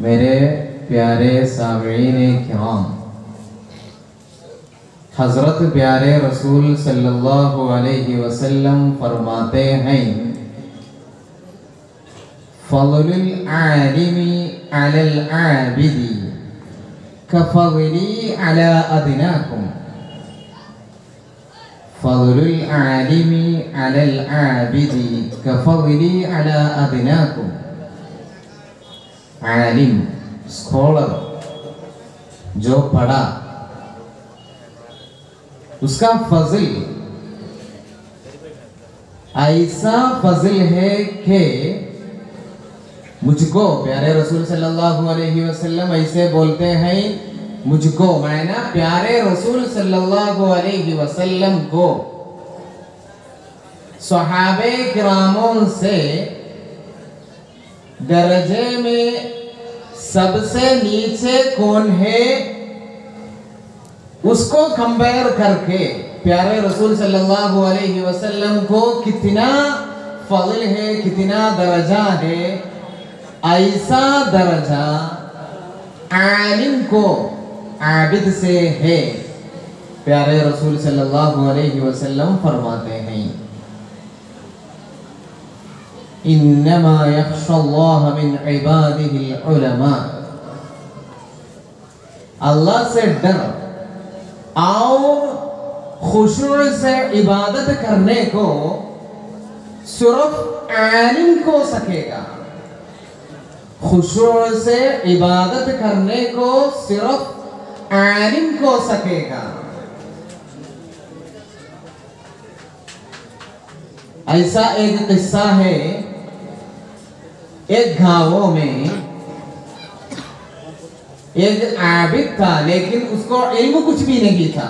मेरे प्यारे सामईन किराम, हज़रत प्यारे रसूल सल्लल्लाहु अलैहि वसल्लम फरमाते हैं, फ़ज़्लुल आलिमी अलल आबिदी कफ़ज़्ली अला अदनाकुम। फ़ज़्लुल आलिमी अलल आबिदी कफ़ज़्ली अला अदनाकुम। आलिम स्कॉलर, जो पढ़ा, उसका फजल ऐसा फजल है कि मुझको, प्यारे रसूल सल्लल्लाहु अलैहि वसल्लम ऐसे बोलते हैं, मुझको मायना प्यारे रसूल सल्लल्लाहु अलैहि वसल्लम को सहाबे किरामों से दर्जे में सबसे नीचे कौन है, उसको कंपेयर करके प्यारे रसूल सल्लल्लाहु अलैहि वसल्लम को कितना फज़ल है, कितना दर्जा है, ऐसा दर्जा आलिम को आबिद से है। प्यारे रसूल सल्लल्लाहु अलैहि वसल्लम फरमाते हैं, इन्नमा यख्शल्लाह मिन इबादिहिल उलमा। अल्लाह से डर और खुशू से इबादत करने को सिर्फ आलिम को सकेगा। खुशू से इबादत करने को सिर्फ आलिम को सकेगा। ऐसा एक किस्सा है, एक गांवों में एक आबिद था, लेकिन उसको इल्म कुछ भी नहीं था।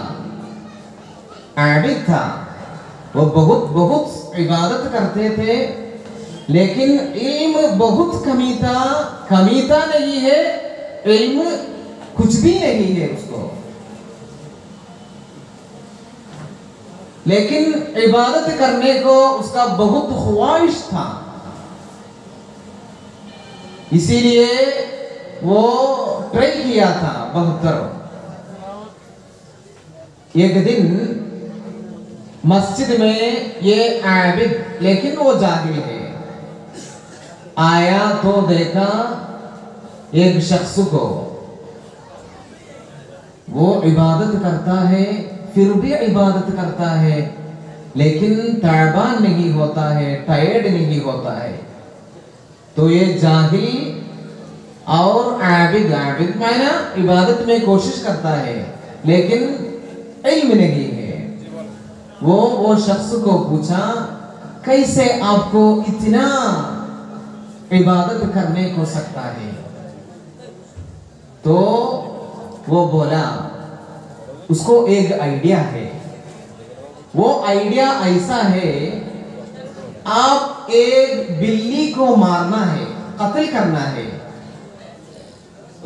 आबिद था, वो बहुत इबादत करते थे, लेकिन इल्म बहुत कमी था नहीं है, इल्म कुछ भी नहीं है उसको, लेकिन इबादत करने को उसका बहुत ख्वाहिश था। इसीलिए वो ट्राई किया था बहुत। एक दिन मस्जिद में ये आबिद, लेकिन वो जाहिल है, आया तो देखा एक शख्स को, वो इबादत करता है, फिर भी इबादत करता है, लेकिन ताइबान नहीं होता है, टायर्ड नहीं होता है। तो ये जाहिल और आबिद मायना इबादत में कोशिश करता है, लेकिन इल्म नहीं है। वो शख्स को पूछा, कैसे आपको इतना इबादत करने को सकता है? तो वो बोला, उसको एक आइडिया है। वो आइडिया ऐसा है, आप एक बिल्ली को मारना है, कत्ल करना है।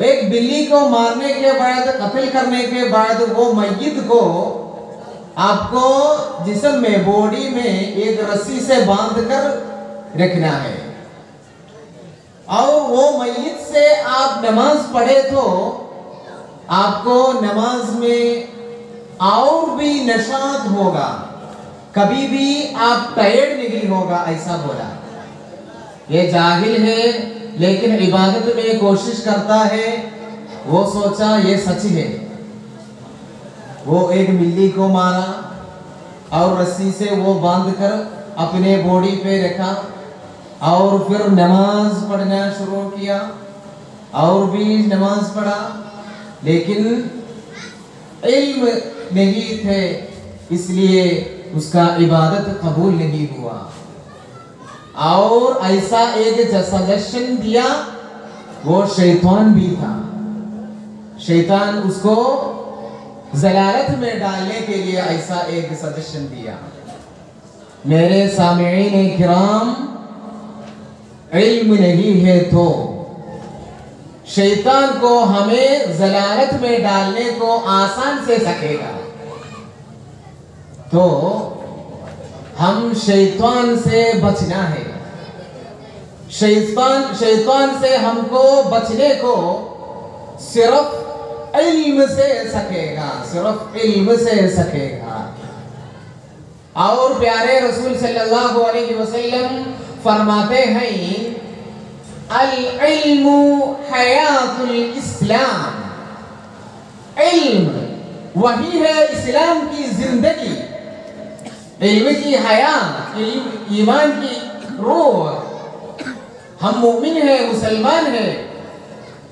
एक बिल्ली को मारने के बाद, कत्ल करने के बाद, वो मय्यत को आपको जिस्म में, बॉडी में एक रस्सी से बांध कर रखना है, और वो मय्यत से आप नमाज पढ़े तो आपको नमाज में और भी नशात होगा, कभी भी आप टायर्ड नहीं होगा, ऐसा बोला। ये जाहिल है, लेकिन इबादत में कोशिश करता है। वो सोचा ये सच है। वो एक बिल्ली को मारा और रस्सी से वो बांध कर अपने बॉडी पे रखा, और फिर नमाज पढ़ना शुरू किया, और भी नमाज पढ़ा, लेकिन इल्म नहीं थे, इसलिए उसका इबादत कबूल नहीं हुआ। और ऐसा एक सजेशन दिया, वो शैतान भी था। शैतान उसको जलालत में डालने के लिए ऐसा एक सजेशन दिया। मेरे सामिईन किराम, इल्म नहीं है तो शैतान को हमें जलालत में डालने को आसान से सकेगा। तो हम शैतान से बचना है। शैतान से हमको बचने को सिर्फ इल्म से सकेगा, सिर्फ इल्म से सकेगा। और प्यारे रसूल सल्लल्लाहु अलैहि वसल्लम फरमाते हैं, अल इल्मु हयातुल इस्लाम, इल्म वही है इस्लाम की जिंदगी, इल्म की हयात, ईमान की रूह। हम मोमिन हैं, मुसलमान हैं,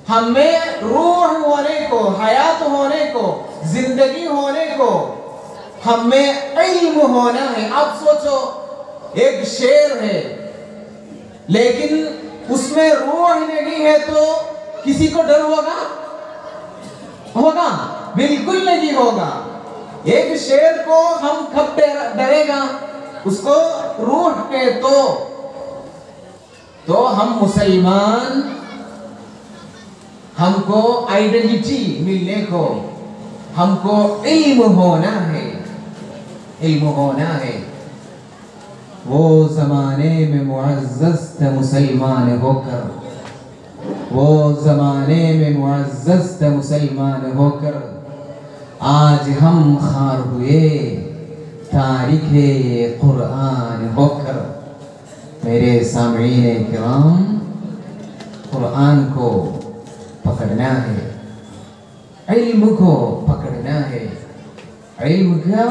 हमें रूह होने को, हयात होने को, जिंदगी होने को हमें इल्म होना है। आप सोचो, एक शेर है लेकिन उसमें रूह नहीं है तो किसी को डर होगा? होगा? बिल्कुल नहीं होगा। एक शेर को हम कब डरेगा? उसको रूह है तो हम मुसलमान, हमको आइडेंटिटी मिलने को हमको इल्म होना है, इल्म होना है। वो ज़माने में मुअज़्ज़ज़ थे मुसलमान होकर, वो ज़माने में मुअज़्ज़ज़ थे मुसलमान होकर, आज हम खार हुए तारिके कुरान होकर। मेरे सामईन किराम, कुरान को पकड़ना है, इल्म को पकड़ना है। इल्म का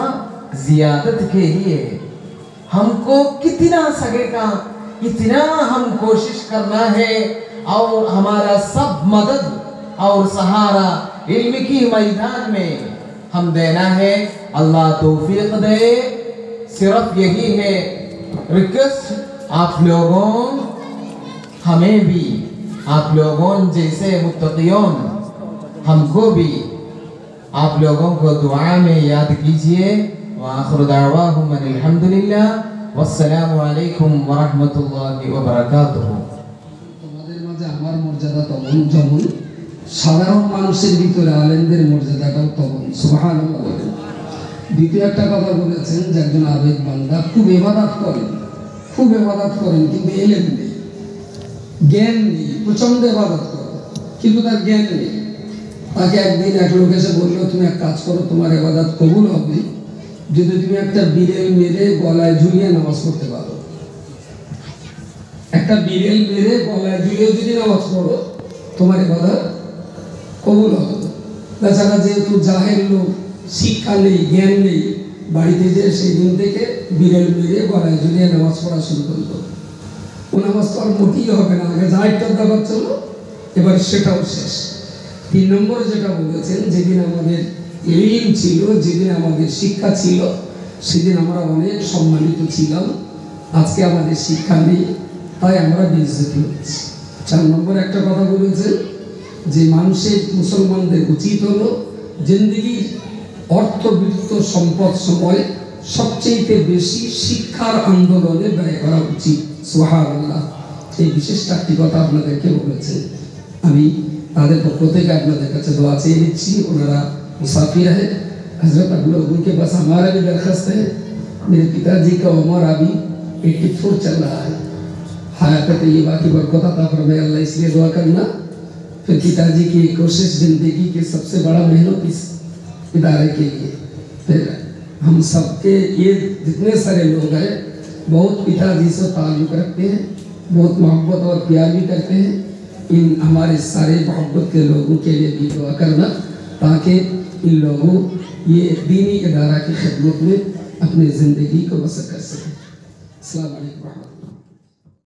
ज़ियादत के लिए हमको कितना सकेगा इतना हम कोशिश करना है, और हमारा सब मदद और सहारा इल्म की मैदान में हम देना है। अल्लाह तौफीक दे। सिर्फ यही है रिक्वेस्ट आप लोगों, हमें भी, आप लोगों जैसे मुत्तक़ियों हमको भी आप लोगों को दुआ में याद कीजिए। आखिर दावाहुम अनिल हम्दुलिल्लाह वस्सलामु अलैकुम व रहमतुल्लाहि व बाराकातुहू। তোমাদের মাঝে আমার মর্যাদা তখন যেমন, সাধারণ মানুষের ভিতরে আলেমদের মর্যাদাটাও তখন। সুবহানাল্লাহ। দ্বিতীয় একটা কথা বলেছেন যে একজন আবেদ বান্দা খুব ইবাদত করেন, খুব ইবাদত করেন কিন্তু ইলম নেই, জ্ঞান নেই, প্রচন্ড ইবাদত করেন কিন্তু তার জ্ঞান নেই। তাকে একদিন এক লোক এসে বললো, তুমি এক কাজ করো, তোমার ইবাদত কবুল হবে যদি তুমি একটা বিড়েল মেরে গলায় ঝুলিয়ে নামাজ পড়তে পারো। একটা বিড়েল মেরে গলায় ঝুলিয়ে যদি নামাজ পড়ো তোমার ইবাদত কবুল হবে। তাছাড়া যেহেতু জাহেল লোক, শিক্ষা নেই, জ্ঞান নেই, বাড়িতে যে সেই দিন থেকে বিড়েল মেরে গলায় ঝুলিয়ে নামাজ পড়া শুরু করলো। ও নামাজ তো আর মোটেই হবে না, আগে যা একটা ব্যাপার ছিল এবার সেটাও শেষ। 3 নম্বরে যেটা বলেছেন, যেদিন আমাদের ইলম ছিল, যেদিন আমাদের শিক্ষা ছিল, সেদিন আমরা অনেক সম্মানিত ছিলাম। আজকে আমাদের শিক্ষা নেই, তাই আমরা বেইজ্জতি হচ্ছি। 4 নম্বরে একটা কথা বলেছেন যে মানুষের, মুসলমানদের উচিত হলো জিন্দেগির অর্থবিত্ত সম্পদ সময় সবচেয়ে বেশি শিক্ষার আন্দোলনে ব্যয় করা উচিত। সুবহানাল্লাহ। এই বিশেষ 4টি কথা আপনাদেরকে বলেছেন। আমি তাদের পক্ষ থেকে আপনাদের কাছে দোয়া চেয়ে নিচ্ছি। ওনারা मुसाफिर है। हजरत आप लोगों के पास हमारा भी दरख्वास्त है। मेरे पिताजी का उम्र अभी 84 चल रहा है। हयात तय्यबा की बरकत अता फरमाए अल्लाह, इसलिए दुआ करना। फिर पिताजी की कोशिश जिंदगी के सबसे बड़ा मेहनत इस इदारे के लिए। फिर हम सबके ये जितने सारे लोग हैं बहुत पिताजी से ताल्लुक़ रखते हैं, बहुत मोहब्बत और प्यार भी करते हैं। इन हमारे सारे मोहब्बत के लोगों के लिए भी दुआ करना ताकि इन लोगों ये दीनी इदारा की खिदमत में अपनी ज़िंदगी को बसर कर सकें। अस्सलाम वालेकुम।